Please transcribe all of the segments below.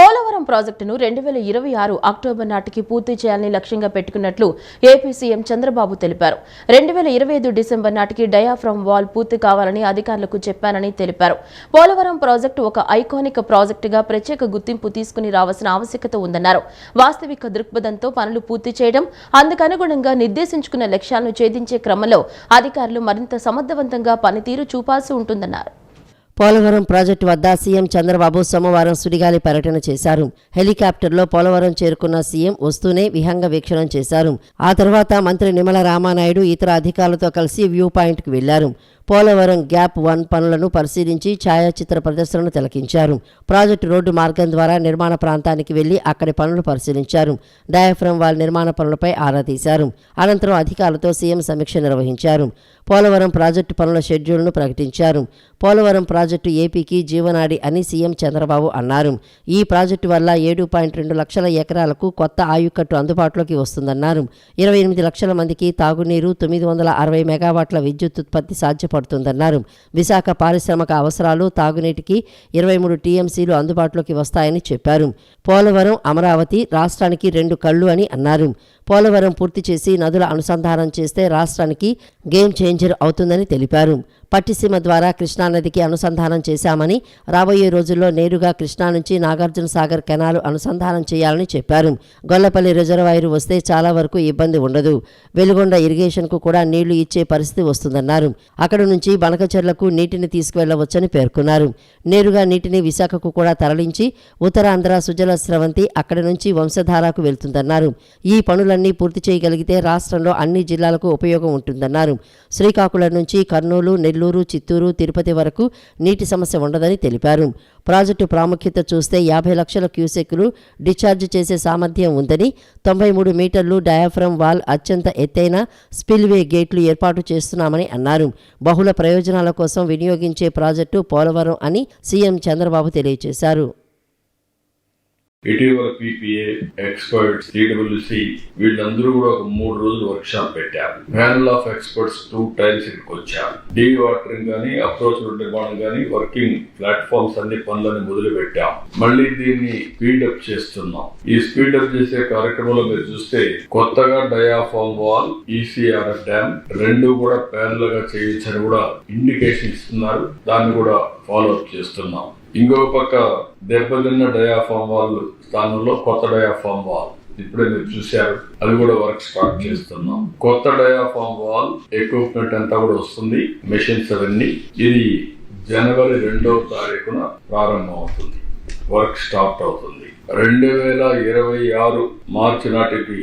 పోలవరం ప్రాజెక్టును 2026 అక్టోబర్ నాటికి పూర్తి చేయాలని లక్ష్యంగా పెట్టుకున్నట్లు ఏపీ సీఎం చంద్రబాబు తెలిపారు. 2025 డిసెంబర్ నాటికి డయాఫ్రమ్ వాల్ పూర్తి కావాలని అధికారులకు చెప్పానని తెలిపారు. పోలవరం ప్రాజెక్టు ఒక ఐకానిక్ ప్రాజెక్టుగా ప్రత్యేక గుర్తింపు తీసుకుని రావాల్సిన ఆవశ్యకత ఉందన్నారు. వాస్తవిక దృక్పథంతో పనులు పూర్తి చేయడం, అందుకనుగుణంగా నిర్దేశించుకున్న లక్ష్యాలను ఛేదించే క్రమంలో అధికారులు మరింత సమర్థవంతంగా పనితీరు చూపాల్సి ఉంటుందన్నారు. పోలవరం ప్రాజెక్టు వద్ద సీఎం చంద్రబాబు సోమవారం సుడిగాలి పర్యటన చేశారు. హెలికాప్టర్లో పోలవరం చేరుకున్న సీఎం వస్తూనే విహంగ వీక్షణం చేశారు. ఆ తర్వాత మంత్రి నిమ్మల రామానాయుడు ఇతర అధికారులతో కలిసి వ్యూ పాయింట్కు వెళ్లారు. పోలవరం గ్యాప్ 1 పనులను పరిశీలించి ఛాయాచిత్ర ప్రదర్శనను తిలకించారు. ప్రాజెక్టు రోడ్డు మార్గం ద్వారా నిర్మాణ ప్రాంతానికి వెళ్లి అక్కడి పనులు పరిశీలించారు. డయాఫ్రమ్ వాల్ నిర్మాణ పనులపై ఆరా తీశారు. అనంతరం అధికారులతో సీఎం సమీక్ష నిర్వహించారు. పోలవరం ప్రాజెక్టు పనుల షెడ్యూల్ను ప్రకటించారు. పోలవరం ప్రాజెక్టు ఏపీకి జీవనాడి అని సీఎం చంద్రబాబు అన్నారు. ఈ ప్రాజెక్టు వల్ల 7.2 లక్షల ఎకరాలకు కొత్త ఆయుకట్టు అందుబాటులోకి వస్తుందన్నారు. 28 లక్షల మందికి తాగునీరు, 960 మెగావాట్ల విద్యుత్ ఉత్పత్తి సాధ్యపడుతుందన్నారు. విశాఖ పారిశ్రామిక అవసరాలు, తాగునీటికి 23 టీఎంసీలు అందుబాటులోకి వస్తాయని చెప్పారు. పోలవరం, అమరావతి రాష్ట్రానికి 2 కళ్ళు అని అన్నారు. పోలవరం పూర్తి చేసి నదుల అనుసంధానం చేస్తే రాష్ట్రానికి గేమ్ చేంజర్ అవుతుందని తెలిపారు. పట్టిసీమ ద్వారా కృష్ణానదికి అనుసంధానం చేశామని, రాబోయే రోజుల్లో నేరుగా కృష్ణా నుంచి నాగార్జున సాగర్ కెనాలు అనుసంధానం చేయాలని చెప్పారు. గొల్లపల్లి రిజర్వాయరు వస్తే చాలా వరకు ఇబ్బంది ఉండదు. వెలుగొండ ఇరిగేషన్కు కూడా నీళ్లు ఇచ్చే పరిస్థితి వస్తుందన్నారు. అక్కడి నుంచి బనకచెర్లకు నీటిని తీసుకువెళ్లవచ్చని పేర్కొన్నారు. నేరుగా నీటిని విశాఖకు కూడా తరలించి ఉత్తరాంధ్ర సుజల స్రవంతి అక్కడి నుంచి వంశధారకు వెళ్తుందన్నారు. ఈ పనులన్నీ పూర్తి చేయగలిగితే రాష్ట్రంలో అన్ని జిల్లాలకు ఉపయోగం ఉంటుందన్నారు. శ్రీకాకుళం నుంచి కర్నూలు, నెల్లూరు, చిత్తూరు, తిరుపతి వరకు నీటి సమస్య ఉండదని తెలిపారు. ప్రాజెక్టు ప్రాముఖ్యత చూస్తే 50 లక్షల క్యూసెక్కులు డిశ్చార్జ్ చేసే సామర్థ్యం ఉందని, 93 మీటర్లు డయాఫ్రమ్ వాల్, అత్యంత ఎత్తైన స్పిల్వే గేట్లు ఏర్పాటు చేస్తున్నామని అన్నారు. బహుళ ప్రయోజనాల కోసం వినియోగించే ప్రాజెక్టు పోలవరం అని సీఎం చంద్రబాబు తెలియజేశారు. ఇటీవల పీపీఏ ఎక్స్పర్ట్స్, TWC వీళ్ళందరూ కూడా ఒక 3 రోజులు వర్క్ షాప్ పెట్టారు. ప్యానల్ ఆఫ్ ఎక్స్పర్ట్స్ 2 టైమ్స్ ఇక్కడికి వచ్చారు. డీ వాటరింగ్ గానీ, అప్రోచ్ రోడ్ నిర్మాణం గానీ, వర్కింగ్ ప్లాట్ఫామ్స్ అన్ని పనులను మొదలు పెట్టాం. మళ్ళీ దీన్ని స్పీడప్ చేస్తున్నాం. ఈ స్పీడప్ చేసే కార్యక్రమంలో మీరు చూస్తే కొత్తగా డయాఫామ్ వాల్, ECRF డ్యామ్ 2 కూడా ప్యానల్ గా చేయొచ్చని కూడా ఇండికేషన్ ఇస్తున్నారు. దాన్ని కూడా ఫాలో అప్ చేస్తున్నాం. ఇంకో పక్క దెబ్బతిన్న డయాఫామ్ వాల్ స్థానంలో కొత్త డయాఫామ్ వాల్ ఇప్పుడే మీరు చూశారు. అది కూడా వర్క్ స్టార్ట్ చేస్తున్నాం. కొత్త డయాఫామ్ వాల్ ఎక్విప్మెంట్ అంతా కూడా వస్తుంది, మెషిన్స్ అవన్నీ. ఇది జనవరి 2వ తారీఖున ప్రారంభం అవుతుంది, వర్క్ స్టార్ట్ అవుతుంది. 2026 మార్చి నాటికి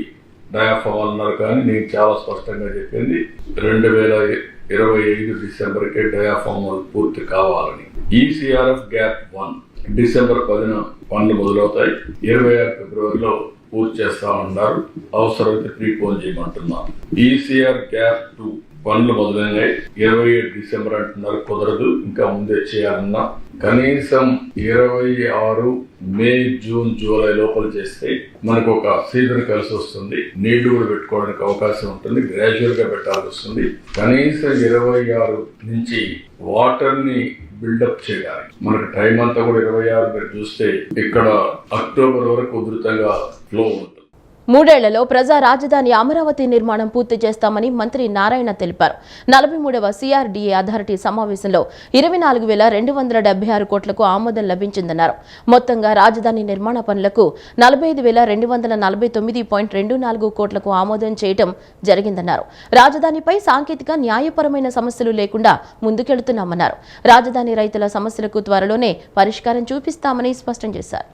డయాఫామ్ వాల్ అన్నారు, కానీ నేను చాలా స్పష్టంగా చెప్పింది 2025 డిసెంబర్కే డయాఫామ్ వాల్ పూర్తి కావాలని. ECRF గ్యాప్ 1 డిసెంబర్ 10న పనులు మొదలవుతాయి. 26 ఫిబ్రవరిలో పూర్తి చేస్తామన్నారు. అవసరమైతే ప్రీపోన్ చేయమంటున్నారు. ECR గ్యాప్ 2 పనులు మొదలైనాయి. 27 డిసెంబర్ అంటున్నారు, కుదరదు, ఇంకా ముందే చేయాలన్నా. కనీసం 26 మే, జూన్, జూలై లోపల చేస్తే మనకు ఒక సీజన్ కలిసి వస్తుంది. నీళ్లు కూడా పెట్టుకోవడానికి అవకాశం ఉంటుంది. గ్రాడ్యువల్ గా పెట్టాల్సి వస్తుంది. కనీసం 26 నుంచి వాటర్ ని బిల్డప్ చేయడానికి మనకు టైం అంతా కూడా 26 మీరు చూస్తే ఇక్కడ అక్టోబర్ వరకు ఉధృతంగా ఫ్లో ఉంటుంది. 3 ఏళ్లలో ప్రజా రాజధాని అమరావతి నిర్మాణం పూర్తి చేస్తామని మంత్రి నారాయణ తెలిపారు. 43వ CRDA అథారిటీ సమావేశంలో 24,276 కోట్లకు ఆమోదం లభించిందన్నారు. మొత్తంగా రాజధాని నిర్మాణ పనులకు 45,249.24 కోట్లకు ఆమోదం చేయడం జరిగిందన్నారు. రాజధానిపై సాంకేతిక, న్యాయపరమైన సమస్యలు లేకుండా ముందుకెళ్తున్నామన్నారు. రాజధాని రైతుల సమస్యలకు త్వరలోనే పరిష్కారం చూపిస్తామని స్పష్టం చేశారు.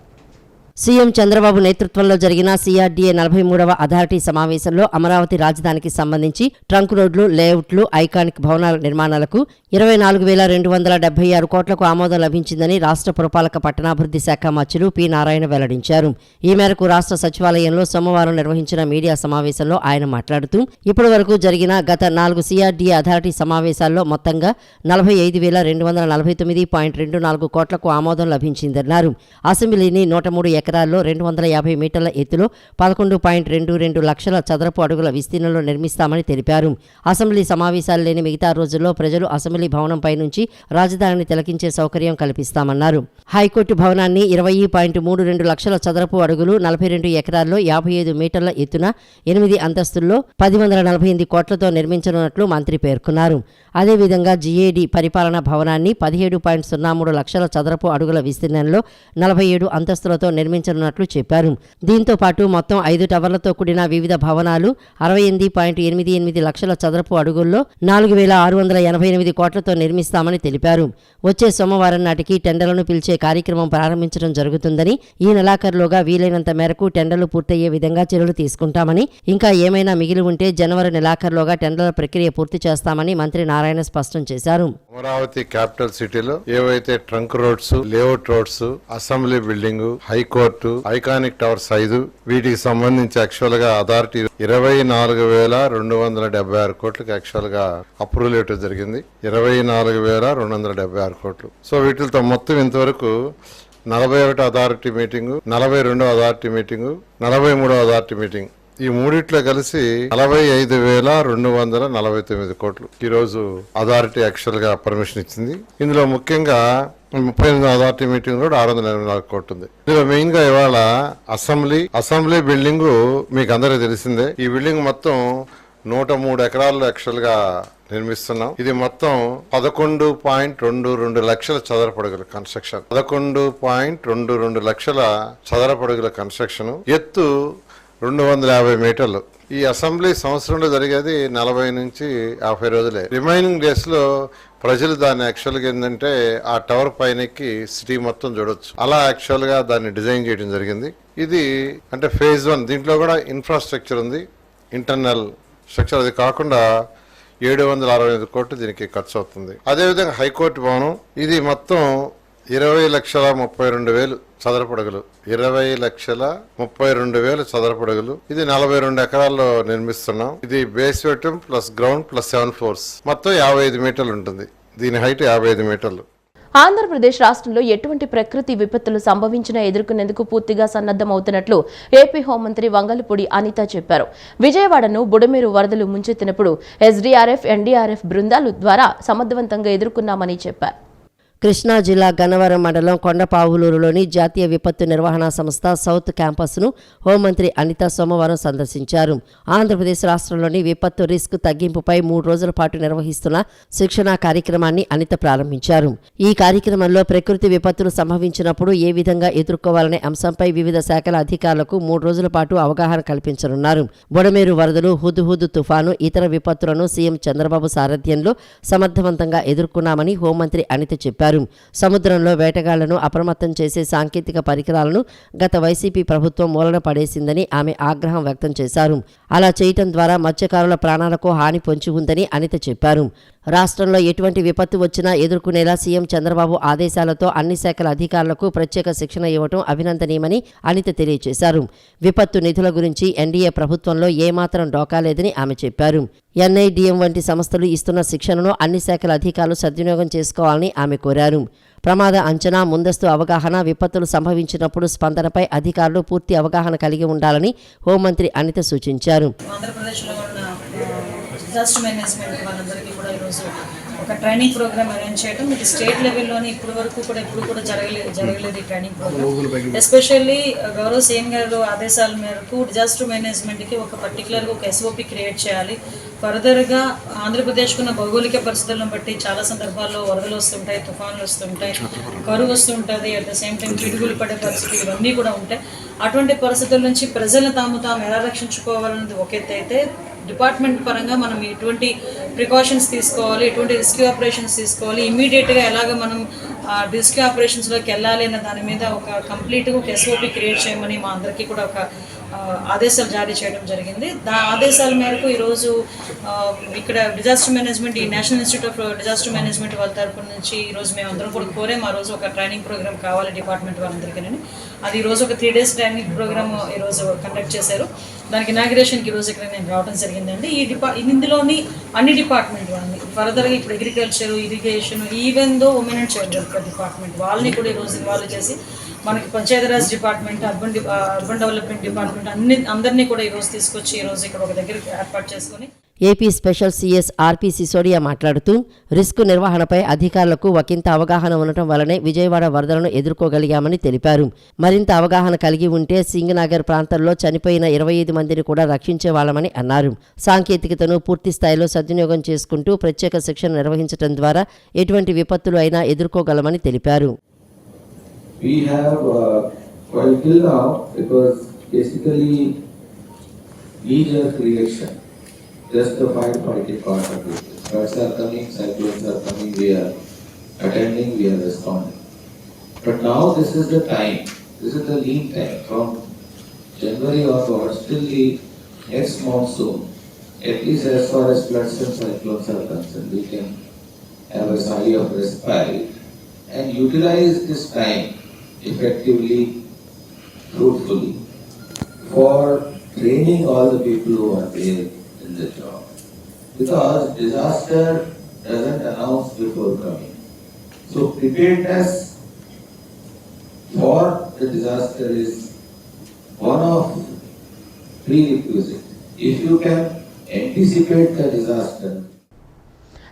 సీఎం చంద్రబాబు నేతృత్వంలో జరిగిన CRDA 43వ అథారిటీ సమావేశంలో అమరావతి రాజధానికి సంబంధించి ట్రంక్ రోడ్లు, లేఅవుట్లు, ఐకానిక్ భవనాల నిర్మాణాలకు 24,276 కోట్లకు ఆమోదం లభించిందని రాష్ట్ర పురపాలక పట్టణాభివృద్ధి శాఖ మంత్రి పి. నారాయణ వెల్లడించారు. ఈ మేరకు రాష్ట్ర సచివాలయంలో సోమవారం నిర్వహించిన మీడియా సమావేశంలో ఆయన మాట్లాడుతూ, ఇప్పటి వరకు జరిగిన గత 4 CRDA అథారిటీ సమావేశాల్లో మొత్తంగా 45,249.24 కోట్లకు ఆమోదం లభించిందన్నారు. అసెంబ్లీని 103 ఎకరాల్లో 250 మీటర్ల ఎత్తులో 11.22 లక్షల చదరపు అడుగుల విస్తీర్ణంలో నిర్మిస్తామని తెలిపారు. అసెంబ్లీ సమావేశాలు లేని మిగతా రోజుల్లో ప్రజలు అసెంబ్లీ భవనంపై నుంచి రాజధానిని తిలకించే సౌకర్యం కల్పిస్తామన్నారు. హైకోర్టు భవనాన్ని 20.32 లక్షల చదరపు అడుగులు 42 ఎకరాల్లో 55 మీటర్ల ఎత్తున 8 అంతస్తుల్లో 1048 కోట్లతో నిర్మించనున్నట్లు మంత్రి పేర్కొన్నారు. అదేవిధంగా జీఏడీ పరిపాలనా భవనాన్ని 17.03 లక్షల చదరపు అడుగుల విస్తీర్ణంలో 47 అంతస్తులతో నిర్మించనున్నట్లు చెప్పారు. దీంతో పాటు మొత్తం 5 టవర్లతో కూడిన వివిధ భవనాలు 68.88 లక్షల చదరపు అడుగుల్లో 4,688 కోట్లతో నిర్మిస్తామని తెలిపారు. వచ్చే సోమవారం నాటికి టెండర్లను పిలిచే కార్యక్రమం ప్రారంభించడం జరుగుతుందని, ఈ నెలాఖరులోగా వీలైనంత మేరకు టెండర్లు పూర్తయ్యే విధంగా చర్యలు తీసుకుంటామని, ఇంకా ఏమైనా మిగిలి ఉంటే జనవరి నెలాఖరులోగా టెండర్ల ప్రక్రియ పూర్తి చేస్తామని మంత్రి నారాయణ స్పష్టం చేశారు. అమరావతి క్యాపిటల్ సిటీలో ఏవైతే trunk roads, layout roads, assembly building, high court, iconic towers 5 వీటికి సంబంధించి యాక్చువల్ గా అథారిటీ 24,276 కోట్లకి యాక్చువల్ గా అప్రూవల్ ఇవ్వడం జరిగింది. 24,276 కోట్లు. సో వీటితో మొత్తం ఇంతవరకు 41 authority meeting, 42 authority meeting, 43 authority meeting, ఈ మూడిట్లో కలిసి 45,249 కోట్లు ఈ రోజు అథారిటీ యాక్చువల్ గా పర్మిషన్ ఇచ్చింది. ఇందులో ముఖ్యంగా 38 అథారిటీ మీటింగ్ కూడా 684 కోట్లు ఉంది. ఇందులో మెయిన్ గా ఇవాళ అసెంబ్లీ బిల్డింగ్ మీకు అందరికీ తెలిసిందే. ఈ బిల్డింగ్ మొత్తం 103 ఎకరాల్లో యాక్చువల్ గా నిర్మిస్తున్నాం. ఇది మొత్తం 11.22 లక్షల చదరపడుగుల కన్స్ట్రక్షన్. 11.22 లక్షల చదరపడుగుల కన్స్ట్రక్షన్. ఎత్తు 250 మీటర్లు. ఈ అసెంబ్లీ సంవత్సరంలో జరిగేది 40 నుంచి 50 రోజులే. రిమైనింగ్ డేస్ లో ప్రజలు దాన్ని యాక్చువల్ గా ఏంటంటే ఆ టవర్ పైనకి సిటీ మొత్తం చూడొచ్చు. అలా యాక్చువల్ గా దాన్ని డిజైన్ చేయడం జరిగింది. ఇది అంటే ఫేజ్ 1. దీంట్లో కూడా ఇన్ఫ్రాస్ట్రక్చర్ ఉంది, ఇంటర్నల్ స్ట్రక్చర్. అది కాకుండా 765 కోట్లు దీనికి ఖర్చు అవుతుంది. అదేవిధంగా హైకోర్టు భవనం, ఇది మొత్తం 20,32,000 చదరపడుగులు. 20,32,000 చదరపడుగులు. ఇది 42 ఎకరాల్లో నిర్మిస్తున్నాం. ఇది basement plus ground plus 7 floors. మొత్తం 55 మీటర్లు ఉంటుంది. దీని హైట్ 55 మీటర్లు. ఆంధ్రప్రదేశ్ రాష్ట్రంలో ఎటువంటి ప్రకృతి విపత్తులు సంభవించినా ఎదుర్కొనేందుకు పూర్తిగా సన్నద్దమవుతున్నట్లు ఏపీ హోంమంత్రి వంగలపూడి అనిత చెప్పారు. విజయవాడను బుడమేరు వరదలు ముంచెత్తినప్పుడు ఎస్డీఆర్ఎఫ్, ఎన్డీఆర్ఎఫ్ బృందాలు ద్వారా సమర్థవంతంగా ఎదుర్కొన్నామని చెప్పారు. కృష్ణా జిల్లా గన్నవరం మండలం కొండపావులూరులోని జాతీయ విపత్తు నిర్వహణ సంస్థ సౌత్ క్యాంపస్ను హోంమంత్రి అనిత సోమవారం సందర్శించారు. ఆంధ్రప్రదేశ్ రాష్ట్రంలోని విపత్తు రిస్క్ తగ్గింపుపై 3 రోజుల పాటు నిర్వహిస్తున్న శిక్షణా కార్యక్రమాన్ని అనిత ప్రారంభించారు. ఈ కార్యక్రమంలో ప్రకృతి విపత్తులు సంభవించినప్పుడు ఏ విధంగా ఎదుర్కోవాలనే అంశంపై వివిధ శాఖల అధికారులకు 3 రోజుల పాటు అవగాహన కల్పించనున్నారు. బుడమేరు వరదలు, హుద్హుద్ తుఫాను, ఇతర విపత్తులను సీఎం చంద్రబాబు సారథ్యంలో సమర్థవంతంగా ఎదుర్కొన్నామని హోంమంత్రి అనిత చెప్పారు. సముద్రంలో వేటగాళ్లను అప్రమత్తం చేసే సాంకేతిక పరికరాలను గత వైసీపీ ప్రభుత్వం మూలన పడేసిందని ఆమె ఆగ్రహం వ్యక్తం చేశారు. అలా చేయటం ద్వారా మత్స్యకారుల ప్రాణాలకు హాని పొంచి ఉందని అనిత చెప్పారు. రాష్ట్రంలో ఎటువంటి విపత్తు వచ్చినా ఎదుర్కొనేలా సీఎం చంద్రబాబు ఆదేశాలతో అన్ని శాఖల అధికారులకు ప్రత్యేక శిక్షణ ఇవ్వడం అభినందనీయమని అనిత తెలియజేశారు. విపత్తు నిధుల గురించి ఎన్డీఏ ప్రభుత్వంలో ఏమాత్రం డోకా లేదని ఆమె చెప్పారు. ఎన్ఐడిఎం వంటి సంస్థలు ఇస్తున్న శిక్షణను అన్ని శాఖల అధికారులు సద్వినియోగం చేసుకోవాలని ఆమె కోరారు. ప్రమాద అంచనా, ముందస్తు అవగాహన, విపత్తులు సంభవించినప్పుడు స్పందనపై అధికారులు పూర్తి అవగాహన కలిగి ఉండాలని హోంమంత్రి అనిత సూచించారు. డిజాస్టర్ మేనేజ్మెంట్ వాళ్ళందరికీ కూడా ఈరోజు ఒక ట్రైనింగ్ ప్రోగ్రామ్ అరేంజ్ చేయడం. ఇది స్టేట్ లెవెల్లోని ఇప్పుడు కూడా జరగలేదు ఈ ట్రైనింగ్ ప్రోగ్రామ్. ఎస్పెషల్లీ గౌరవ సీఎం గారు ఆదేశాల మేరకు డిజాస్టర్ మేనేజ్మెంట్కి ఒక పర్టికులర్గా ఒక ఎస్ఓపి క్రియేట్ చేయాలి. ఫర్దర్గా ఆంధ్రప్రదేశ్కున్న భౌగోళిక పరిస్థితులను బట్టి చాలా సందర్భాల్లో వరదలు వస్తుంటాయి, తుఫాన్లు వస్తుంటాయి, కరువు వస్తుంటుంది, అట్ ద సేమ్ టైం పిడుగులు పడే పరిస్థితులు ఇవన్నీ కూడా ఉంటాయి. అటువంటి పరిస్థితుల నుంచి ప్రజలను తాము ఎలా రక్షించుకోవాలన్నది ఒక ఎత్తు అయితే, డిపార్ట్మెంట్ పరంగా మనం ఎటువంటి ప్రికాషన్స్ తీసుకోవాలి, ఎటువంటి రెస్క్యూ ఆపరేషన్స్ తీసుకోవాలి, ఇమీడియట్గా ఎలాగ మనం రెస్క్యూ ఆపరేషన్స్లోకి వెళ్ళాలి అన్న దాని మీద ఒక కంప్లీట్గా ఒక ఎస్ఓపి క్రియేట్ చేయమని మా అందరికీ కూడా ఒక ఆదేశాలు జారీ చేయడం జరిగింది. ఆదేశాల మేరకు ఈరోజు ఇక్కడ డిజాస్టర్ మేనేజ్మెంట్, ఈ national institute of disaster management వాళ్ళ తరపు నుంచి ఈరోజు మేము అందరం కూడా కోరాం. ఆ రోజు ఒక ట్రైనింగ్ ప్రోగ్రామ్ కావాలి డిపార్ట్మెంట్ వాళ్ళందరికీ. అది ఈరోజు ఒక 3 days ట్రైనింగ్ ప్రోగ్రామ్ ఈరోజు కండక్ట్ చేశారు. దానికి ఇనాగ్రేషన్కి ఈరోజు ఇక్కడ నేను రావడం జరిగిందండి. ఇందులోని అన్ని డిపార్ట్మెంట్ వాళ్ళని ఫర్దర్గా ఇప్పుడు agriculture, irrigation, even though women and child welfare department వాళ్ళని కూడా ఈరోజు ఇన్వాల్వ్ చేసి మనకి Panchayati Raj department, urban development department అందరినీ కూడా ఈరోజు తీసుకొచ్చి ఈరోజు ఇక్కడ ఒక దగ్గర ఏర్పాటు చేసుకుని AP special CS RP Sisodia మాట్లాడుతూ రిస్క్ నిర్వహణపై అధికారులకు ఒకంత అవగాహన ఉండటం వల్లనే విజయవాడ వరదలను ఎదుర్కోగలిగామని తెలిపారు. మరింత అవగాహన కలిగి ఉంటే సింగనగర్ ప్రాంతంలో చనిపోయిన 25 మందిని కూడా రక్షించేవాళ్లమని అన్నారు. సాంకేతికతను పూర్తి స్థాయిలో సద్వినియోగం చేసుకుంటూ ప్రత్యేక శిక్షణ నిర్వహించడం ద్వారా ఎటువంటి విపత్తులు అయినా ఎదుర్కోగలమని తెలిపారు. We have, well, till now, it was basically knee-jerk reaction, just the firefighting part of it. Floods are coming, cyclones are coming, we are attending, we are responding. But now this is the time, this is the lean time, from January onwards till the next monsoon, at least as far as floods and cyclones are concerned, we can have a sigh of respite and utilize this time effectively, fruitfully, for training all the people who are there in the job. Because disaster doesn't announce before coming. So preparedness for the disaster is one of prerequisite. If you can anticipate the disaster,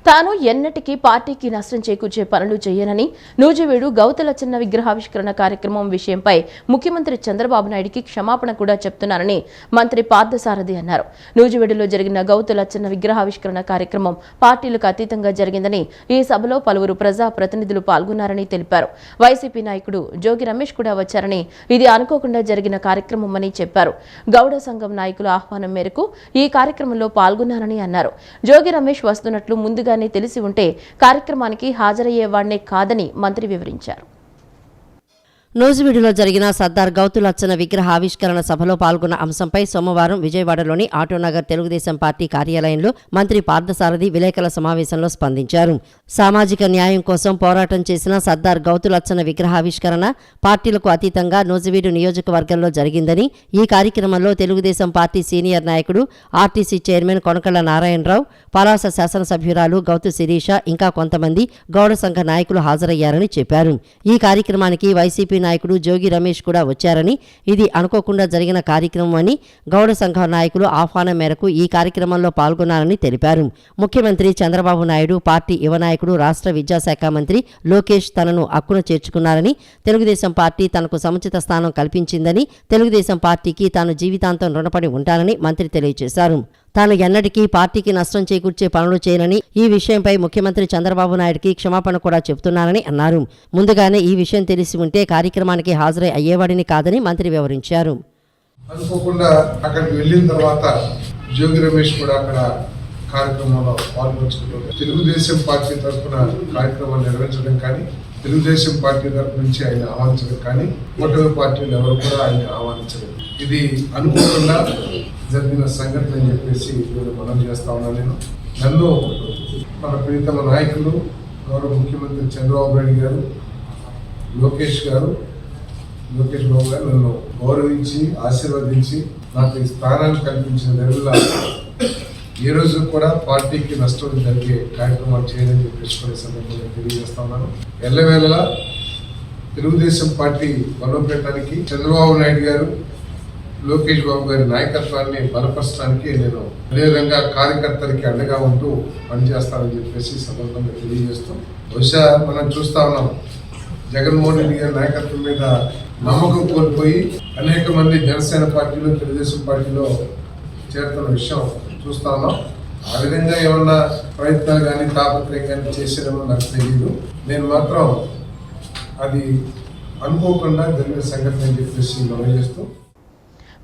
తాను ఎన్నటికీ పార్టీకి నష్టం చేకూర్చే పనులు చేయనని నూజివీడు గౌతుల చిన్న విగ్రహావిష్కరణ కార్యక్రమం విషయంపై ముఖ్యమంత్రి చంద్రబాబు నాయుడికి క్షమాపణ కూడా చెప్తున్నారని మంత్రి పార్థసారథి అన్నారు. నూజివీడులో జరిగిన గౌతుల చిన్న విగ్రహావిష్కరణ కార్యక్రమం పార్టీలకు అతీతంగా జరిగిందని, ఈ సభలో పలువురు ప్రజా ప్రతినిధులు పాల్గొన్నారని తెలిపారు. వైసీపీ నాయకుడు జోగి రమేష్ కూడా వచ్చారని, ఇది అనుకోకుండా జరిగిన కార్యక్రమమని చెప్పారు. గౌడ సంఘం నాయకుల ఆహ్వానం మేరకు ఈ కార్యక్రమంలో పాల్గొన్నారని అన్నారు. జోగి రమేష్ వస్తున్నట్లు ముందుగా తెలిసి ఉంటే కార్యక్రమానికి హాజరయ్యేవాళ్నే కాదని మంత్రి వివరించారు. నూజివీడులో జరిగిన సర్దార్ గౌతులచ్చన విగ్రహ ఆవిష్కరణ సభలో పాల్గొన్న అంశంపై సోమవారం విజయవాడలోని ఆటోనగర్ తెలుగుదేశం పార్టీ కార్యాలయంలో మంత్రి పార్థసారథి విలేకరుల సమావేశంలో స్పందించారు. సామాజిక న్యాయం కోసం పోరాటం చేసిన సర్దార్ గౌతులచ్చన విగ్రహావిష్కరణ పార్టీలకు అతీతంగా నూజివీడు నియోజకవర్గంలో జరిగిందని, ఈ కార్యక్రమంలో తెలుగుదేశం పార్టీ సీనియర్ నాయకుడు ఆర్టీసీ చైర్మన్ కొనకళ్ళ నారాయణరావు, పలాస శాసనసభ్యురాలు గౌతు శిరీష, ఇంకా కొంతమంది గౌడ సంఘ నాయకులు హాజరయ్యారని చెప్పారు. ఈ కార్యక్రమానికి వైసీపీ నాయకుడు జోగి రమేష్ కూడా వచ్చారని, ఇది అనుకోకుండా జరిగిన కార్యక్రమం అని, గౌడ సంఘ నాయకులు ఆహ్వానం మేరకు ఈ కార్యక్రమంలో పాల్గొన్నారని తెలిపారు. ముఖ్యమంత్రి చంద్రబాబు నాయుడు, పార్టీ యువ నాయకుడు, రాష్ట్ర విద్యాశాఖ మంత్రి లోకేష్ తనను అక్కున చేర్చుకున్నారని, తెలుగుదేశం పార్టీ తనకు సముచిత స్థానం కల్పించిందని, తెలుగుదేశం పార్టీకి తాను జీవితాంతం రుణపడి ఉంటానని మంత్రి తెలియజేశారు. తాను ఎన్నటికీ పార్టీకి నష్టం చేకూర్చే పనులు చేయనని, ఈ విషయంపై ముఖ్యమంత్రి చంద్రబాబు నాయుడికి క్షమాపణ కూడా చెబుతున్నానని అన్నారు. ముందుగానే ఈ విషయం తెలిసి ఉంటే కార్యక్రమానికి హాజరై అయ్యేవాడిని కాదని మంత్రి వివరించారు. అనుకోకుండా అక్కడికి వెళ్ళిన తర్వాత జోగి రమేష్ కూడా అక్కడ కార్యక్రమంలో పాల్గొంచుకుంటారు. తెలుగుదేశం పార్టీ తరఫున కార్యక్రమాన్ని నిర్వహించడం కానీ, తెలుగుదేశం పార్టీ తరఫు నుంచి ఆయన ఆహ్వానించడం కానీ, కూటమి పార్టీలు ఎవరు కూడా ఆయన ఆహ్వానించలేదు. ఇది అనుకోకుండా జరిగిన సంఘటన అని చెప్పేసి మనం చేస్తా ఉన్నాను. నన్ను మన ప్రియతమ నాయకులు గౌరవ ముఖ్యమంత్రి చంద్రబాబు నాయుడు గారు, లోకేష్ బాబు గారు నన్ను గౌరవించి ఆశీర్వదించి నాకు ఈ స్థానాన్ని కల్పించిన నెలల ఏ రోజు కూడా పార్టీకి నష్టం జరిగే కార్యక్రమాలు చేయాలని చెప్పేసి కొన్ని సందర్భంగా తెలియజేస్తా ఉన్నాను. ఎల్లవేళలా తెలుగుదేశం పార్టీ బలోపేతానికి చంద్రబాబు నాయుడు గారు, లోకేష్ బాబు గారి నాయకత్వాన్ని బలపరచడానికి నేను అదేవిధంగా కార్యకర్తలకి అండగా ఉంటూ పనిచేస్తానని చెప్పేసి సందర్భంగా తెలియజేస్తాం. బహుశా మనం చూస్తా ఉన్నాం, జగన్మోహన్ రెడ్డి గారి నాయకత్వం మీద నమ్మకం కోల్పోయి అనేక మంది జనసేన పార్టీలో, తెలుగుదేశం పార్టీలో చేరుతున్న విషయం చూస్తా ఉన్నాం. ఆ విధంగా ఏమన్నా ప్రయత్నాలు కానీ తాపత్రయం కానీ చేసేదేమో నాకు తెలియదు. నేను మాత్రం అది అనుకోకుండా జరిగిన సంఘటన అని చెప్పేసి మనం చేస్తూ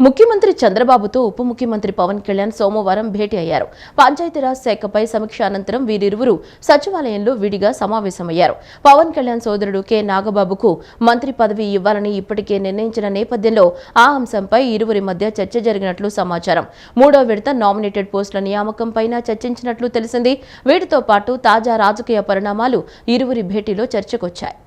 ముఖ్యమంత్రి చంద్రబాబుతో ఉప ముఖ్యమంత్రి పవన్ కళ్యాణ్ సోమవారం భేటీ అయ్యారు. పంచాయతీరాజ్ శాఖపై సమీక్ష అనంతరం వీరిరువురు సచివాలయంలో విడిగా సమావేశమయ్యారు. పవన్ కళ్యాణ్ సోదరుడు కె నాగబాబుకు మంత్రి పదవి ఇవ్వాలని ఇప్పటికే నిర్ణయించిన నేపథ్యంలో ఆ అంశంపై ఇరువురి మధ్య చర్చ జరిగినట్లు సమాచారం. 3వ విడత నామినేటెడ్ పోస్టుల నియామకంపైన చర్చించినట్లు తెలిసింది. వీటితో పాటు తాజా రాజకీయ పరిణామాలు ఇరువురి భేటీలో చర్చకొచ్చాయి.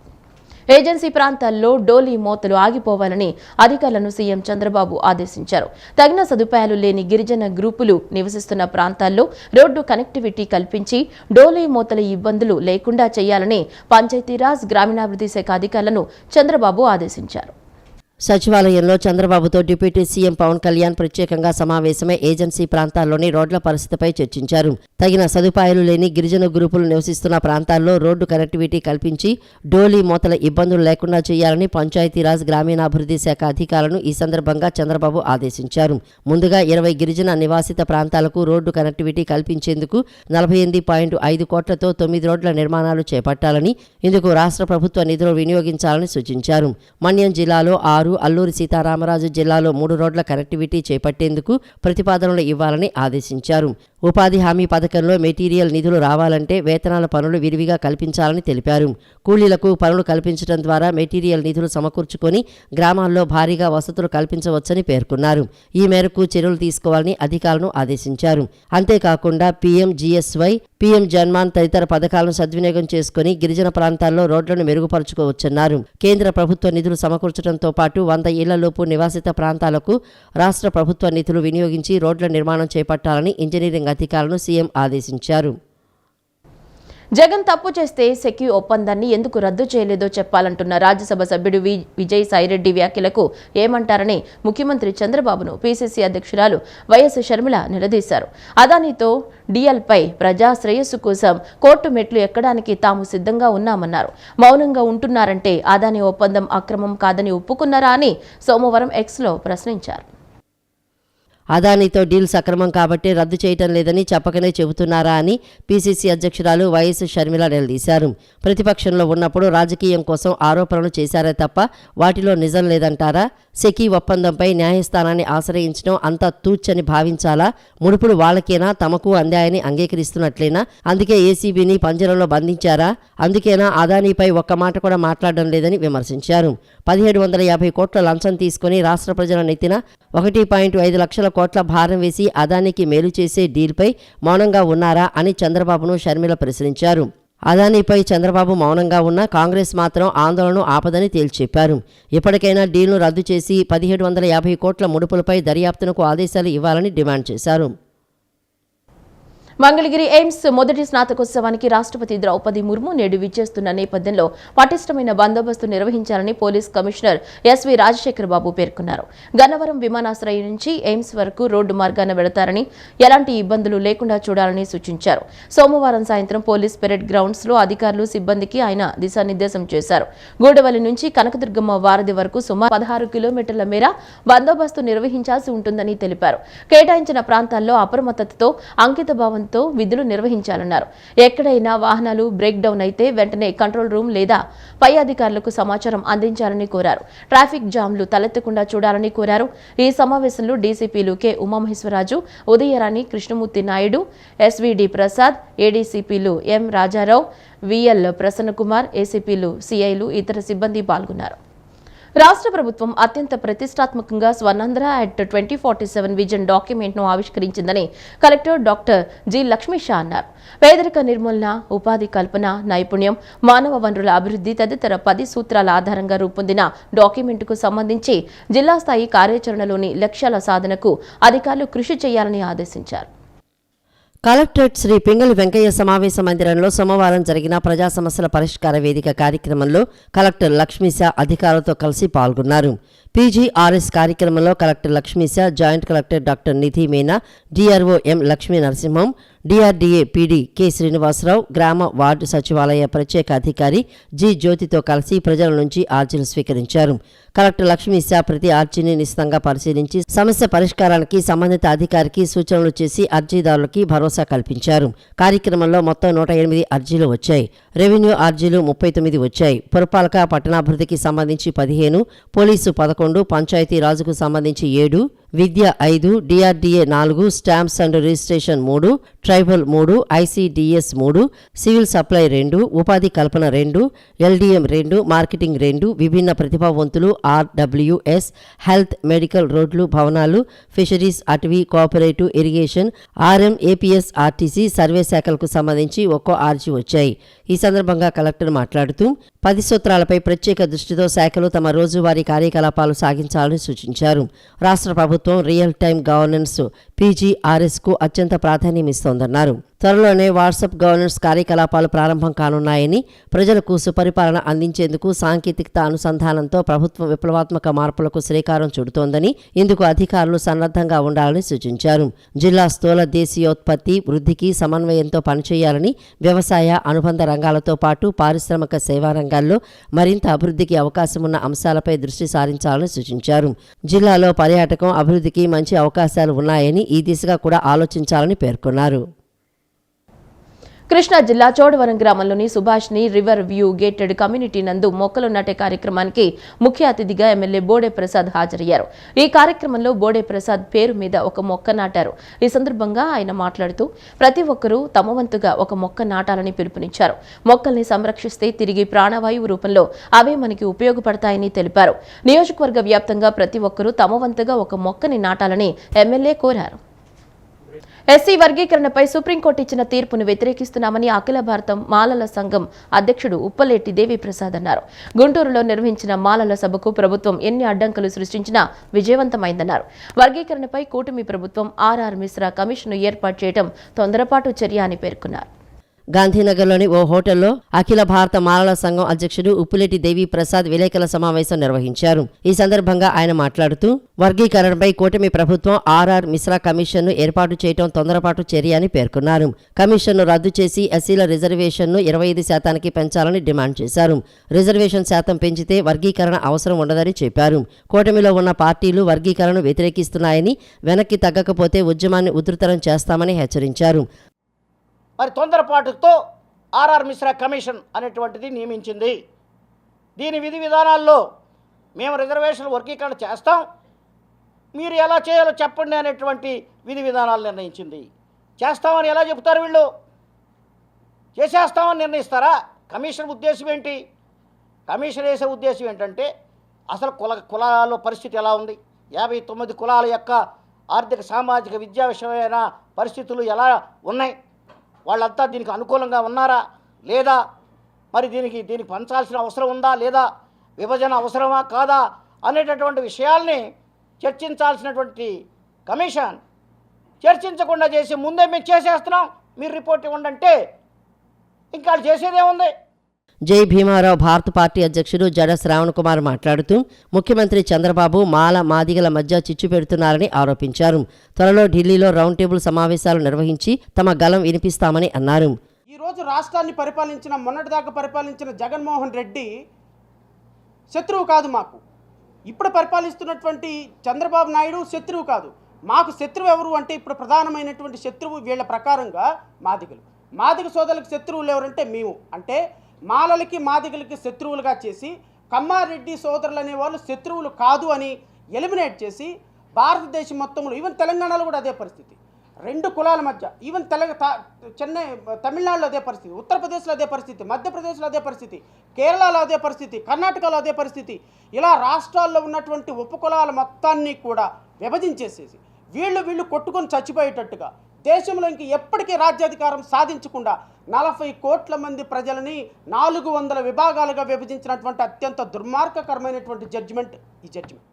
ఏజెన్సీ ప్రాంతాల్లో డోలీ మోతలు ఆగిపోవాలని అధికారులను సీఎం చంద్రబాబు ఆదేశించారు. తగిన సదుపాయాలు లేని గిరిజన గ్రూపులు నివసిస్తున్న ప్రాంతాల్లో రోడ్డు కనెక్టివిటీ కల్పించి డోలీ మోతల ఇబ్బందులు లేకుండా చేయాలని పంచాయతీరాజ్ గ్రామీణాభివృద్ధి శాఖ అధికారులను చంద్రబాబు ఆదేశించారు. సచివాలయంలో చంద్రబాబుతో డిప్యూటీ సీఎం పవన్ కళ్యాణ్ ప్రత్యేకంగా సమావేశమై ఏజెన్సీ ప్రాంతాల్లోని రోడ్ల పరిస్థితిపై చర్చించారు. తగిన సదుపాయాలు లేని గిరిజన గ్రూపులు నివసిస్తున్న ప్రాంతాల్లో రోడ్డు కనెక్టివిటీ కల్పించి డోలీ మోతల ఇబ్బందులు లేకుండా చేయాలని పంచాయతీరాజ్ గ్రామీణాభివృద్ధి శాఖ అధికారులను ఈ సందర్భంగా చంద్రబాబు ఆదేశించారు. ముందుగా 20 గిరిజన నివాసిత ప్రాంతాలకు రోడ్డు కనెక్టివిటీ కల్పించేందుకు 48.5 కోట్లతో 9 రోడ్ల నిర్మాణాలు చేపట్టాలని, ఇందుకు రాష్ట్ర ప్రభుత్వ నిధులు వినియోగించాలని సూచించారు. మన్యం జిల్లాలో 6, అల్లూరి సీతారామరాజు జిల్లాలో 3 రోడ్ల కనెక్టివిటీ చేపట్టేందుకు ప్రతిపాదనలు ఇవ్వాలని ఆదేశించారు. ఉపాధి హామీ పథకంలో మెటీరియల్ నిధులు రావాలంటే వేతనాల పనులు విరివిగా కల్పించాలని తెలిపారు. కూలీలకు పనులు కల్పించడం ద్వారా మెటీరియల్ నిధులు సమకూర్చుకొని గ్రామాల్లో భారీగా వసతులు కల్పించవచ్చని పేర్కొన్నారు. ఈ మేరకు చర్యలు తీసుకోవాలని అధికారులను ఆదేశించారు. అంతేకాకుండా PMGSY, PM జన్మాన్ తదితర పథకాలను సద్వినియోగం చేసుకుని గిరిజన ప్రాంతాల్లో రోడ్లను మెరుగుపరుచుకోవచ్చన్నారు. కేంద్ర ప్రభుత్వ నిధులు సమకూర్చడంతో పాటు 100 ఇళ్లలోపు నివాసిత ప్రాంతాలకు రాష్ట్ర ప్రభుత్వ నిధులు వినియోగించి రోడ్ల నిర్మాణం చేపట్టాలని ఇంజనీరింగ్ అధికారులను సీఎం ఆదేశించారు. జగన్ తప్పు చేస్తే సెక్యూ ఒప్పందాన్ని ఎందుకు రద్దు చేయలేదో చెప్పాలంటున్న రాజ్యసభ సభ్యుడు విజయ్ సాయిరెడ్డి వ్యాఖ్యలకు ఏమంటారని ముఖ్యమంత్రి చంద్రబాబును PCC అధ్యక్షురాలు వైఎస్ షర్మిల నిలదీశారు. అదానితో డీఎల్పై ప్రజా శ్రేయస్సు కోసం కోర్టు మెట్లు ఎక్కడానికి తాము సిద్ధంగా ఉన్నామన్నారు. మౌనంగా ఉంటున్నారంటే అదాని ఒప్పందం అక్రమం కాదని ఒప్పుకున్నారా అని సోమవారం Xలో ప్రశ్నించారు. అదానితో డీల్ సక్రమం కాబట్టి రద్దు చేయటం లేదని చెప్పకనే చెబుతున్నారా అని PCC అధ్యక్షురాలు వైఎస్ షర్మిల నిలదీశారు. ప్రతిపక్షంలో ఉన్నప్పుడు రాజకీయం కోసం ఆరోపణలు చేశారే తప్ప వాటిలో నిజం లేదంటారా? సెకీ ఒప్పందంపై న్యాయస్థానాన్ని ఆశ్రయించడం అంత తూచ్చని భావించాలా? ముడుపులు వాళ్ళకేనా, తమకు అందాయని అంగీకరిస్తున్నట్లేనా? అందుకే ఏసీబీని పంజరంలో బంధించారా? అందుకేనా అదానీపై ఒక్క మాట కూడా మాట్లాడడం లేదని విమర్శించారు. 1750 కోట్ల లంచం తీసుకుని రాష్ట్ర ప్రజల నెత్తిన 1.5 లక్షల కోట్ల భారం వేసి అదానికి మేలు చేసే డీల్పై మౌనంగా ఉన్నారా అని చంద్రబాబును షర్మిల ప్రశ్నించారు. అదానీపై చంద్రబాబు మౌనంగా ఉన్న కాంగ్రెస్ మాత్రం ఆందోళన ఆపదని తేల్చెప్పారు. ఇప్పటికైనా డీల్ను రద్దు చేసి 1750 కోట్ల ముడుపులపై దర్యాప్తునకు ఆదేశాలు ఇవ్వాలని డిమాండ్ చేశారు. మంగళగిరి ఎయిమ్స్ మొదటి స్నాతకోత్సవానికి రాష్ట్రపతి ద్రౌపది ముర్ము నేడు విచ్చేస్తున్న నేపథ్యంలో పటిష్టమైన బందోబస్తు నిర్వహించాలని పోలీస్ కమిషనర్ ఎస్వి రాజశేఖర్ బాబు పేర్కొన్నారు. గన్నవరం విమానాశ్రయం నుంచి ఎయిమ్స్ వరకు రోడ్డు మార్గాన వెళతారని, ఎలాంటి ఇబ్బందులు లేకుండా చూడాలని సూచించారు. సోమవారం సాయంత్రం పోలీస్ పెరేడ్ గ్రౌండ్స్ లో అధికారులు, సిబ్బందికి ఆయన దిశానిర్దేశం చేశారు. గూడవల్లి నుంచి కనకదుర్గమ్మ వారధి వరకు సుమారు 16 కిలోమీటర్ల మేర బందోబస్తు నిర్వహించాల్సి ఉంటుందని తెలిపారు. కేటాయించిన ప్రాంతాల్లో అప్రమత్తతతో, అంకితభావంతో విధులు నిర్వహించాలన్నారు. ఎక్కడైనా వాహనాలు బ్రేక్ డౌన్ అయితే వెంటనే కంట్రోల్ రూమ్ లేదా పై అధికారులకు సమాచారం అందించాలని కోరారు. ట్రాఫిక్ జామ్లు తలెత్తకుండా చూడాలని కోరారు. ఈ సమావేశంలో డీసీపీలు కె ఉమామహేశ్వరరాజు, ఉదయరాణి, కృష్ణమూర్తి నాయుడు, ఎస్వీడి ప్రసాద్, ఏడీసీపీలు ఎం రాజారావు, విఎల్ ప్రసన్నకుమార్, ఏసీపీలు, సిఐలు, ఇతర సిబ్బంది పాల్గొన్నారు. రాష్ట్ర ప్రభుత్వం అత్యంత ప్రతిష్టాత్మకంగా స్వర్ణాంధ్ర అట్ 2047 విజన్ డాక్యుమెంట్ను ఆవిష్కరించిందని కలెక్టర్ డాక్టర్ జి లక్ష్మీషా అన్నారు. పేదరిక నిర్మూలన, ఉపాధి కల్పన, నైపుణ్యం, మానవ వనరుల అభివృద్ధి తదితర 10 సూత్రాల ఆధారంగా రూపొందిన డాక్యుమెంట్కు సంబంధించి జిల్లా స్థాయి కార్యాచరణలోని లక్ష్యాల సాధనకు అధికారులు కృషి చేయాలని ఆదేశించారు. కలెక్టరేట్ శ్రీ పింగళి వెంకయ్య సమావేశ మందిరంలో సోమవారం జరిగిన ప్రజా సమస్యల పరిష్కార వేదిక కార్యక్రమంలో కలెక్టర్ లక్ష్మీశా అధికారులతో కలిసి పాల్గొన్నారు. PGRS కార్యక్రమంలో collector Lakshmisha, joint collector doctor Nidhi Meena, DRO M Lakshmi Narasimham, DRDA PD K Srinivasarao, గ్రామ వార్డు సచివాలయ ప్రత్యేక అధికారి జి జ్యోతితో కలిసి ప్రజల నుంచి ఆర్జీలు స్వీకరించారు. కలెక్టర్ లక్ష్మీశా ప్రతి ఆర్జీని నిశితంగా పరిశీలించి సమస్య పరిష్కారానికి సంబంధిత అధికారికి సూచనలు చేసి అర్జీదారులకి భరోసా కల్పించారు. కార్యక్రమంలో మొత్తం 108 అర్జీలు వచ్చాయి. రెవెన్యూ ఆర్జీలు 39 వచ్చాయి. పురపాలక పట్టణాభివృద్ధికి సంబంధించి 15, పోలీసు 11, పంచాయతీ రాజుకు సంబంధించి 7, విద్య 5, DRDA 4, stamps and registration 3, tribal 3, ICDS 3, civil supply 2, ఉపాధి కల్పన 2, ఎల్డీఎం 2, మార్కెటింగ్ 2, విభిన్న ప్రతిభావంతులు ఆర్డబ్ల్యూఎస్, హెల్త్, మెడికల్, రోడ్లు, భవనాలు, ఫిషరీస్, అటవీ, cooperative, irrigation, RM, APS, RTC, survey శాఖలకు సంబంధించి ఒక్కో ఆర్జీ వచ్చాయి. ఈ సందర్భంగా కలెక్టర్ మాట్లాడుతూ 10 సూత్రాలపై ప్రత్యేక దృష్టితో శాఖలు తమ రోజువారీ కార్యకలాపాలు సాగించాలని సూచించారు. రాష్ట్ర ప్రభుత్వం రియల్ టైం గవర్నెన్స్ పీజీఆర్ఎస్కు అత్యంత ప్రాధాన్యమిస్తోందన్నారు. త్వరలోనే వాట్సాప్ గవర్నెన్స్ కార్యకలాపాలు ప్రారంభం కానున్నాయని, ప్రజలకు సుపరిపాలన అందించేందుకు సాంకేతికత అనుసంధానంతో ప్రభుత్వం విప్లవాత్మక మార్పులకు శ్రీకారం చుడుతోందని, ఇందుకు అధికారులు సన్నద్ధంగా ఉండాలని సూచించారు. జిల్లా స్థూల దేశీయోత్పత్తి వృద్ధికి సమన్వయంతో పనిచేయాలని, వ్యవసాయ అనుబంధ రంగాలతో పాటు పారిశ్రామిక సేవా రంగాల్లో మరింత అభివృద్ధికి అవకాశం ఉన్న అంశాలపై దృష్టి సారించాలని సూచించారు. జిల్లాలో పర్యాటకం అభివృద్ధికి మంచి అవకాశాలు ఉన్నాయని, ఈ దిశగా కూడా ఆలోచించాలని పేర్కొన్నారు. కృష్ణా జిల్లా చోడవరం గ్రామంలోని Subhashini river view gated community నందు మొక్కలు నాటే కార్యక్రమానికి ముఖ్య అతిథిగా ఎమ్మెల్యే బోడే ప్రసాద్ హాజరయ్యారు. ఈ కార్యక్రమంలో బోడే ప్రసాద్ పేరు మీద ఒక మొక్క నాటారు. ఈ సందర్భంగా ఆయన మాట్లాడుతూ ప్రతి ఒక్కరూ తమ వంతుగా ఒక మొక్క నాటాలని పిలుపునిచ్చారు. మొక్కల్ని సంరక్షిస్తే తిరిగి ప్రాణవాయువు రూపంలో అవే మనకి ఉపయోగపడతాయని తెలిపారు. నియోజకవర్గ వ్యాప్తంగా ప్రతి ఒక్కరూ తమ వంతుగా ఒక మొక్కని నాటాలని ఎమ్మెల్యే కోరారు. ఎస్సీ వర్గీకరణపై సుప్రీంకోర్టు ఇచ్చిన తీర్పును వ్యతిరేకిస్తున్నామని అఖిల భారత మాలల సంఘం అధ్యక్షుడు ఉప్పలేటి దేవిప్రసాద్ అన్నారు. గుంటూరులో నిర్వహించిన మాలల సభకు ప్రభుత్వం ఎన్ని అడ్డంకులు సృష్టించినా విజయవంతమైందన్నారు. వర్గీకరణపై కూటమి ప్రభుత్వం ఆర్ఆర్ మిశ్రా కమిషన్ను ఏర్పాటు చేయడం తొందరపాటు చర్య అని పేర్కొన్నారు. గాంధీనగర్లోని ఓ హోటల్లో అఖిల భారత మాలల సంఘం అధ్యక్షుడు ఉప్పులేటి దేవి ప్రసాద్ విలేకరుల సమావేశం నిర్వహించారు. ఈ సందర్భంగా ఆయన మాట్లాడుతూ వర్గీకరణపై కూటమి ప్రభుత్వం ఆర్ఆర్ మిశ్రా కమిషన్ను ఏర్పాటు చేయడం తొందరపాటు చర్య అని పేర్కొన్నారు. కమిషన్ను రద్దు చేసి ఎస్సీల రిజర్వేషన్ను 25% పెంచాలని డిమాండ్ చేశారు. రిజర్వేషన్ శాతం పెంచితే వర్గీకరణ అవసరం ఉండదని చెప్పారు. కూటమిలో ఉన్న పార్టీలు వర్గీకరణను వ్యతిరేకిస్తున్నాయని, వెనక్కి తగ్గకపోతే ఉద్యమాన్ని ఉధృతరం చేస్తామని హెచ్చరించారు. మరి తొందరపాటుతో ఆర్ఆర్ మిశ్రా కమిషన్ అనేటువంటిది నియమించింది. దీని విధి విధానాల్లో మేము రిజర్వేషన్ వర్గీకరణ చేస్తాం, మీరు ఎలా చేయాలో చెప్పండి అనేటువంటి విధి విధానాలు నిర్ణయించింది. చేస్తామని ఎలా చెబుతారు వీళ్ళు? చేసేస్తామని నిర్ణయిస్తారా? కమిషన్ ఉద్దేశం ఏంటి? కమిషన్ వేసే ఉద్దేశం ఏంటంటే అసలు కులాల పరిస్థితి ఎలా ఉంది, 59 కులాల యొక్క ఆర్థిక సామాజిక విద్యా విషయమైన పరిస్థితులు ఎలా ఉన్నాయి, వాళ్ళంతా దీనికి అనుకూలంగా ఉన్నారా లేదా, మరి దీనికి పంచాల్సిన అవసరం ఉందా లేదా, విభజన అవసరమా కాదా అనేటటువంటి విషయాల్ని చర్చించాల్సినటువంటి కమిషన్ చర్చించకుండా చేసి ముందే మేము చేసేస్తున్నాం, మీరు రిపోర్ట్ ఇవ్వండి అంటే ఇంకా చేసేదేముంది? జై భీమారావు భారత పార్టీ అధ్యక్షుడు జడ శ్రావణ్ కుమార్ మాట్లాడుతూ ముఖ్యమంత్రి చంద్రబాబు మాల మాదిగల మధ్య చిచ్చు పెడుతున్నారని ఆరోపించారు. త్వరలో ఢిల్లీలో రౌండ్ టేబుల్ సమావేశాలు నిర్వహించి తమ గలం వినిపిస్తామని అన్నారు. ఈరోజు రాష్ట్రాన్ని మొన్నటిదాకా పరిపాలించిన జగన్మోహన్ రెడ్డి శత్రువు కాదు మాకు. ఇప్పుడు పరిపాలిస్తున్నటువంటి చంద్రబాబు నాయుడు శత్రువు కాదు. మాకు శత్రువు ఎవరు అంటే ఇప్పుడు ప్రధానమైనటువంటి శత్రువు వీళ్ళ ప్రకారంగా మాదిగలు. మాదిగ సోదరులకు శత్రువులు ఎవరంటే మేము. అంటే మాలలకి మాదిగలకి శత్రువులుగా చేసి కమ్మారెడ్డి సోదరులు అనేవాళ్ళు శత్రువులు కాదు అని ఎలిమినేట్ చేసి భారతదేశం మొత్తంలో ఈవెన్ తెలంగాణలో కూడా అదే పరిస్థితి. 2 కులాల మధ్య ఈవెన్ చెన్నై తమిళనాడులో అదే పరిస్థితి, ఉత్తరప్రదేశ్లో అదే పరిస్థితి, మధ్యప్రదేశ్లో అదే పరిస్థితి, కేరళలో అదే పరిస్థితి, కర్ణాటకలో అదే పరిస్థితి. ఇలా రాష్ట్రాల్లో ఉన్నటువంటి ఉపకులాల మొత్తాన్ని కూడా విభజించేసేసి వీళ్ళు కొట్టుకొని చచ్చిపోయేటట్టుగా దేశంలో ఇంక ఎప్పటికీ రాజ్యాధికారం సాధించకుండా 40 కోట్ల మంది ప్రజలని 400 విభాగాలుగా విభజించినటువంటి అత్యంత దుర్మార్గకరమైనటువంటి జడ్జిమెంట్ ఈ జడ్జిమెంట్.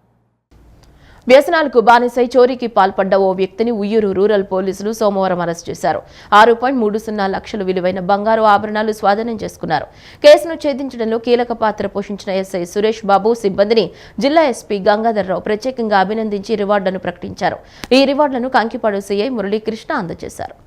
వ్యసనాలకు బానిసై చోరీకి పాల్పడ్డ ఓ వ్యక్తిని ఉయ్యూరు రూరల్ పోలీసులు సోమవారం అరెస్ట్ చేశారు. 6.30 లక్షల విలువైన బంగారు ఆభరణాలు స్వాధీనం చేసుకున్నారు. కేసును ఛేదించడంలో కీలక పాత్ర పోషించిన ఎస్ఐ సురేష్ బాబు సిబ్బందిని జిల్లా ఎస్పీ గంగాధర్రావు ప్రత్యేకంగా అభినందించి రివార్డులను ప్రకటించారు. ఈ రివార్డులను కంకిపాడు సీఐ మురళీకృష్ణ అందజేశారు.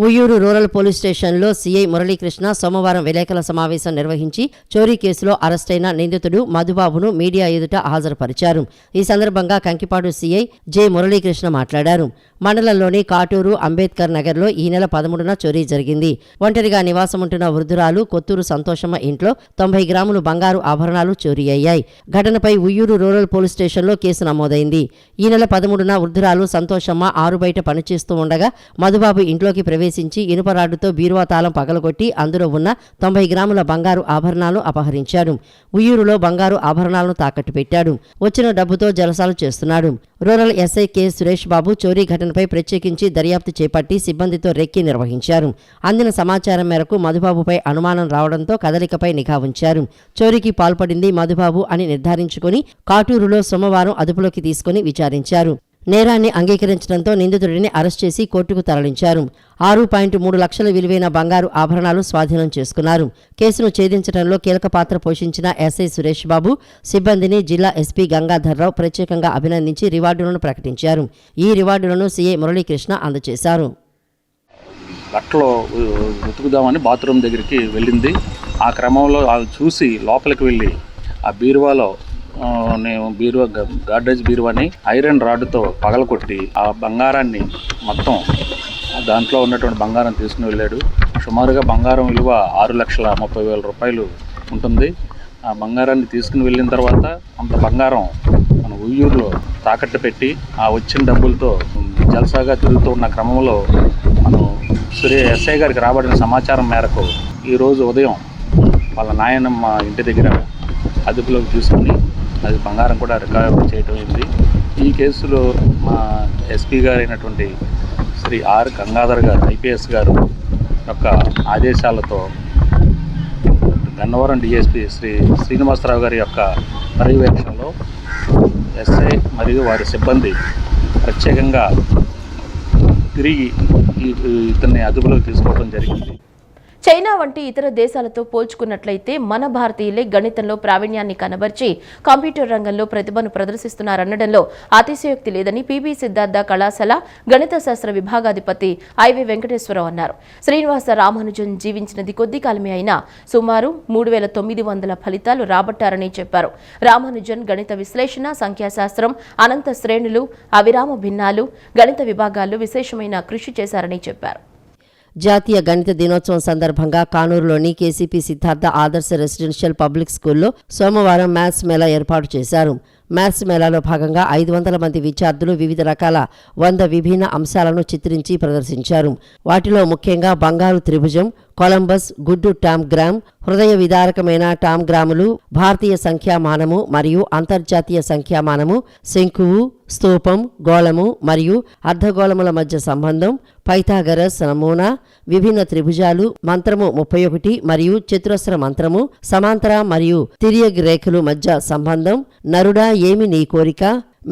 ఉయ్యూరు రూరల్ పోలీస్ స్టేషన్లో సీఐ మురళీకృష్ణ సోమవారం విలేకరుల సమావేశం నిర్వహించి చోరీ కేసులో అరెస్టైన నిందితుడు మధుబాబును మీడియా ఎదుట హాజరుపరిచారు. ఈ సందర్భంగా కంకిపాడు సీఐ జె మురళీకృష్ణ మాట్లాడారు. మండలంలోని కాటూరు అంబేద్కర్ నగర్లో ఈ నెల 13న చోరీ జరిగింది. ఒంటరిగా నివాసముంటున్న వృద్ధురాలు కొత్తూరు సంతోషమ్మ ఇంట్లో 90 గ్రాములు బంగారు ఆభరణాలు చోరీ అయ్యాయి. ఘటనపై ఉయ్యూరు రూరల్ పోలీస్ స్టేషన్లో కేసు నమోదైంది. ఈ నెల 13న వృద్ధురాలు సంతోషమ్మ ఆరు బయట పనిచేస్తూ ఉండగా మధుబాబు ఇంట్లోకి ప్రవేశించి ఇనుపరాడ్డుతో బీరువా తాళం పగలగొట్టి అందులో ఉన్న 90 గ్రాముల బంగారు ఆభరణాలు అపహరించాడు. ఉయ్యూరులో బంగారు ఆభరణాలను తాకట్టు పెట్టాడు. వచ్చిన డబ్బుతో జలసాలు చేస్తున్నాడు. Rural SI K Suresh Babu చోరీ ఘటనపై ప్రత్యేకించి దర్యాప్తు చేపట్టి సిబ్బందితో రెక్కి నిర్వహించారు. అందిన సమాచారం మేరకు మధుబాబుపై అనుమానం రావడంతో కదలికపై నిఘా ఉంచారు. చోరీకి పాల్పడింది మధుబాబు అని నిర్ధారించుకుని కాటూరులో సోమవారం అదుపులోకి తీసుకుని విచారించారు. నేరాన్ని అంగీకరించడంతో నిందితుడిని అరెస్ట్ చేసి కోర్టుకు తరలించారు. 6.3 లక్షల విలువైన బంగారు ఆభరణాలు స్వాధీనం చేసుకున్నారు. కేసును ఛేదించడంలో కీలక పాత్ర పోషించిన ఎస్ఐ సురేష్ బాబు సిబ్బందిని జిల్లా ఎస్పీ గంగాధర్రావు ప్రత్యేకంగా అభినందించి రివార్డులను ప్రకటించారు. ఈ రివార్డులను సీఐ మురళీకృష్ణ అందజేశారు. బట్టలు ఉతుకుదామని బాత్రూమ్ దగ్గరికి వెళ్ళింది. ఆ క్రమంలో అది చూసి లోపలికి వెళ్ళి ఆ బీరువాలో గార్డేజ్ బీరువాని ఐరన్ రాడ్తో పగలకొట్టి ఆ బంగారాన్ని మొత్తం దాంట్లో ఉన్నటువంటి బంగారం తీసుకుని వెళ్ళాడు. సుమారుగా బంగారం విలువ 6,30,000 రూపాయలు ఉంటుంది. ఆ బంగారాన్ని తీసుకుని వెళ్ళిన తర్వాత అంత బంగారం మన ఉయ్యూరులో తాకట్టు పెట్టి ఆ వచ్చిన డబ్బులతో జల్సాగా తిరుగుతూ ఉన్న క్రమంలో మనం ఎస్ఐ గారికి రాబడిన సమాచారం మేరకు ఈరోజు ఉదయం వాళ్ళ నాయనమ్మ ఇంటి దగ్గర అదుపులోకి తీసుకుని అది బంగారం కూడా రికవర్ చేయడం అయింది. ఈ కేసులో మా ఎస్పీ గారు అయినటువంటి శ్రీ ఆర్ గంగాధర్ గారు ఐపీఎస్ గారు యొక్క ఆదేశాలతో గన్నవరం డిఎస్పీ శ్రీ శ్రీనివాసరావు గారి యొక్క పర్యవేక్షణలో ఎస్ఐ మరియు వారి సిబ్బంది ప్రత్యేకంగా తిరిగి ఇతన్ని అదుపులోకి తీసుకోవడం జరిగింది. చైనా వంటి ఇతర దేశాలతో పోల్చుకున్నట్లయితే మన భారతీయులే గణితంలో ప్రావీణ్యాన్ని కనబర్చి కంప్యూటర్ రంగంలో ప్రతిభను ప్రదర్శిస్తున్నారనడంలో అతిశయోక్తి లేదని పిబి సిద్ధార్థ కళాశాల గణిత శాస్త్ర విభాగాధిపతి ఐవి వెంకటేశ్వరరావు అన్నారు. శ్రీనివాస రామానుజన్ జీవించినది కొద్ది కాలమే అయినా సుమారు 3,900 ఫలితాలు రాబట్టారని చెప్పారు. రామానుజన్ గణిత విశ్లేషణ, సంఖ్యాశాస్త్రం, అనంత శ్రేణులు, అవిరామ భిన్నాలు, గణిత విభాగాల్లో విశేషమైన కృషి చేశారని చెప్పారు. జాతీయ గణిత దినోత్సవం సందర్భంగా కానూరులోని కేసీపీ సిద్ధార్థ ఆదర్శ రెసిడెన్షియల్ పబ్లిక్ స్కూల్లో సోమవారం మ్యాథ్స్ మేళా ఏర్పాటు చేశారు. మ్యాథ్స్ మేళాలో భాగంగా 500 మంది విద్యార్థులు వివిధ రకాల 100 విభిన్న అంశాలను చిత్రించి ప్రదర్శించారు. వాటిలో ముఖ్యంగా బంగారు త్రిభుజం, కొలంబస్, గుడ్డు టామ్గ్రామ్, హృదయ విదారకమైన టామ్గ్రాములు, భారతీయ సంఖ్యామానము మరియు అంతర్జాతీయ సంఖ్యామానము, శంకువు, స్తూపం, గోళము మరియు అర్ధగోళముల మధ్య సంబంధం, పైథాగరస్ నమూనా, విభిన్న త్రిభుజాలు, మంత్రము 31 మరియు చతురస్ర మంత్రము, సమాంతర మరియు తిరియగ్ రేఖలు మధ్య సంబంధం, నరుడా ఏమి నీ కోరిక,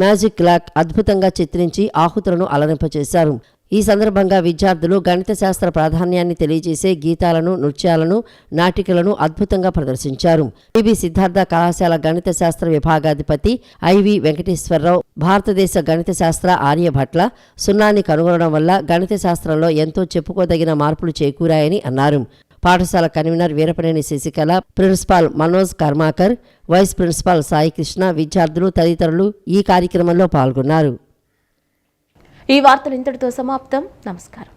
మ్యాజిక్ లాక్ అద్భుతంగా చిత్రించి ఆహుతులను అలరింపచేశారు. ఈ సందర్భంగా విద్యార్థులు గణిత శాస్త్ర ప్రాధాన్యాన్ని తెలియజేసే గీతాలను, నృత్యాలను, నాటికలను అద్భుతంగా ప్రదర్శించారు. పిబి సిద్ధార్థ కళాశాల గణిత శాస్త్ర విభాగాధిపతి ఐవి వెంకటేశ్వరరావు భారతదేశ గణిత శాస్త్ర ఆర్యభట్ల సున్నాన్ని కనుగొనడం వల్ల గణిత శాస్త్రంలో ఎంతో చెప్పుకోదగిన మార్పులు చేకూరాయని అన్నారు. పాఠశాల convener Veerapaneni Sasikala, principal Manoj Karmakar, vice principal Saikrishna, విద్యార్థులు తదితరులు ఈ కార్యక్రమంలో పాల్గొన్నారు. ఈ వార్తలు ఇంతటితో సమాప్తం. నమస్కారం.